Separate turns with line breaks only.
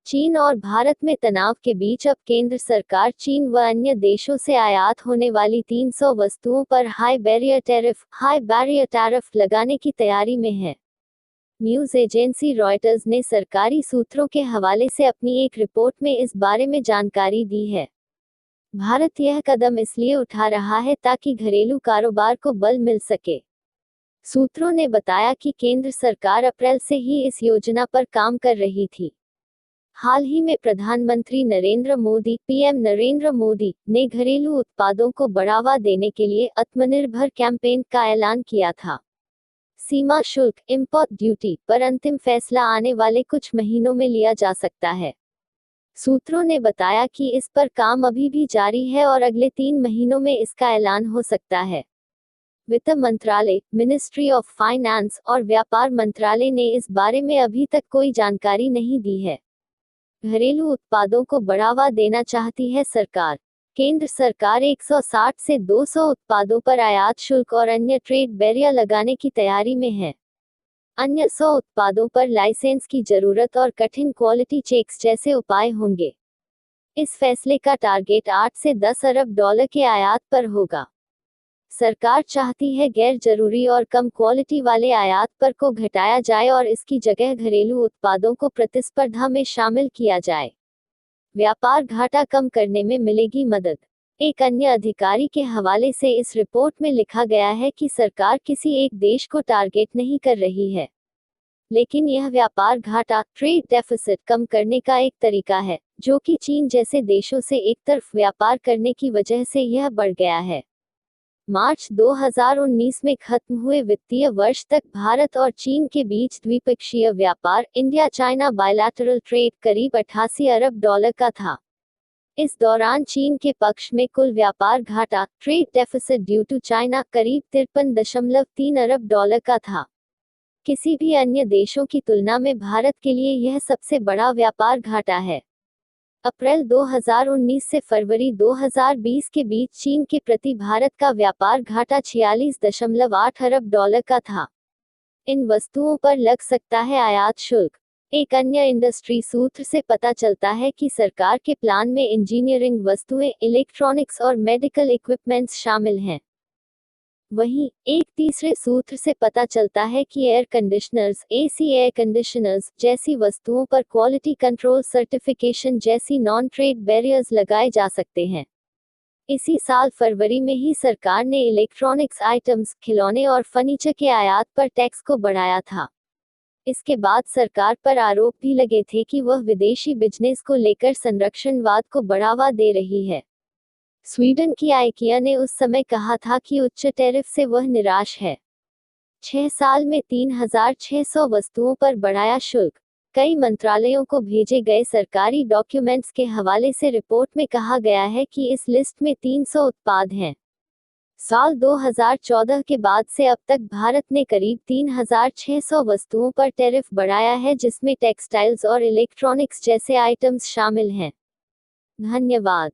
चीन और भारत में तनाव के बीच अब केंद्र सरकार चीन व अन्य देशों से आयात होने वाली 300 वस्तुओं पर हाई बैरियर टैरिफ लगाने की तैयारी में है। न्यूज़ एजेंसी रॉयटर्स ने सरकारी सूत्रों के हवाले से अपनी एक रिपोर्ट में इस बारे में जानकारी दी है। भारत यह कदम इसलिए उठा रहा है ताकि घरेलू कारोबार को बल मिल सके। सूत्रों ने बताया कि केंद्र सरकार अप्रैल से ही इस योजना पर काम कर रही थी। हाल ही में प्रधानमंत्री नरेंद्र मोदी पीएम नरेंद्र मोदी ने घरेलू उत्पादों को बढ़ावा देने के लिए आत्मनिर्भर कैंपेन का ऐलान किया था। सीमा शुल्क इंपोर्ट ड्यूटी पर अंतिम फैसला आने वाले कुछ महीनों में लिया जा सकता है। सूत्रों ने बताया कि इस पर काम अभी भी जारी है और अगले 3 महीनों में इसका ऐलान हो सकता है। वित्त मंत्रालय, मिनिस्ट्री ऑफ फाइनेंस और व्यापार मंत्रालय ने इस बारे में अभी तक कोई जानकारी नहीं दी है। घरेलू उत्पादों को बढ़ावा देना चाहती है सरकार। केंद्र सरकार 160 से 200 उत्पादों पर आयात शुल्क और अन्य ट्रेड बैरियर लगाने की तैयारी में है। अन्य 100 उत्पादों पर लाइसेंस की जरूरत और कठिन क्वालिटी चेक्स जैसे उपाय होंगे। इस फैसले का टारगेट 8 से 10 अरब डॉलर के आयात पर होगा। सरकार चाहती है गैर जरूरी और कम क्वालिटी वाले आयात पर को घटाया जाए और इसकी जगह घरेलू उत्पादों को प्रतिस्पर्धा में शामिल किया जाए। व्यापार घाटा कम करने में मिलेगी मदद। एक अन्य अधिकारी के हवाले से इस रिपोर्ट में लिखा गया है कि सरकार किसी एक देश को टारगेट नहीं कर रही है, लेकिन यह व्यापार घाटा ट्रेड डेफिसिट कम करने का एक तरीका है, जो कि चीन जैसे देशों से एक तरफ व्यापार करने की वजह से यह बढ़ गया है। मार्च 2019 में खत्म हुए वित्तीय वर्ष तक भारत और चीन के बीच द्विपक्षीय व्यापार इंडिया चाइना बायलैटरल ट्रेड करीब 88 अरब डॉलर का था। इस दौरान चीन के पक्ष में कुल व्यापार घाटा trade deficit due to China करीब 53.3 अरब डॉलर का था। किसी भी अन्य देशों की तुलना में भारत के लिए यह सबसे बड़ा व्यापार घाटा है। अप्रैल 2019 से फरवरी 2020 के बीच चीन के प्रति भारत का व्यापार घाटा 46.8 अरब डॉलर का था। इन वस्तुओं पर लग सकता है आयात शुल्क। एक अन्य इंडस्ट्री सूत्र से पता चलता है कि सरकार के प्लान में इंजीनियरिंग वस्तुएं, इलेक्ट्रॉनिक्स और मेडिकल इक्विपमेंट्स शामिल हैं। वहीं एक तीसरे सूत्र से पता चलता है कि air conditioners, AC air conditioners जैसी वस्तुओं पर क्वालिटी कंट्रोल सर्टिफिकेशन जैसी नॉन ट्रेड बैरियर्स लगाए जा सकते हैं। इसी साल फरवरी में ही सरकार ने इलेक्ट्रॉनिक्स आइटम्स, खिलौने और फर्नीचर के आयात पर टैक्स को बढ़ाया था। इसके बाद सरकार पर आरोप भी लगे थे कि वह विदेशी बिजनेस को लेकर संरक्षणवाद को बढ़ावा दे रही है। स्वीडन की आइकिया ने उस समय कहा था कि उच्च टैरिफ से वह निराश है। 6 साल में 3600 वस्तुओं पर बढ़ाया शुल्क। कई मंत्रालयों को भेजे गए सरकारी डॉक्यूमेंट्स के हवाले से रिपोर्ट में कहा गया है कि इस लिस्ट में 300 उत्पाद हैं। साल 2014 के बाद से अब तक भारत ने करीब 3600 वस्तुओं पर टैरिफ बढ़ाया है, जिसमें टेक्सटाइल्स और इलेक्ट्रॉनिक्स जैसे आइटम्स शामिल हैं। धन्यवाद।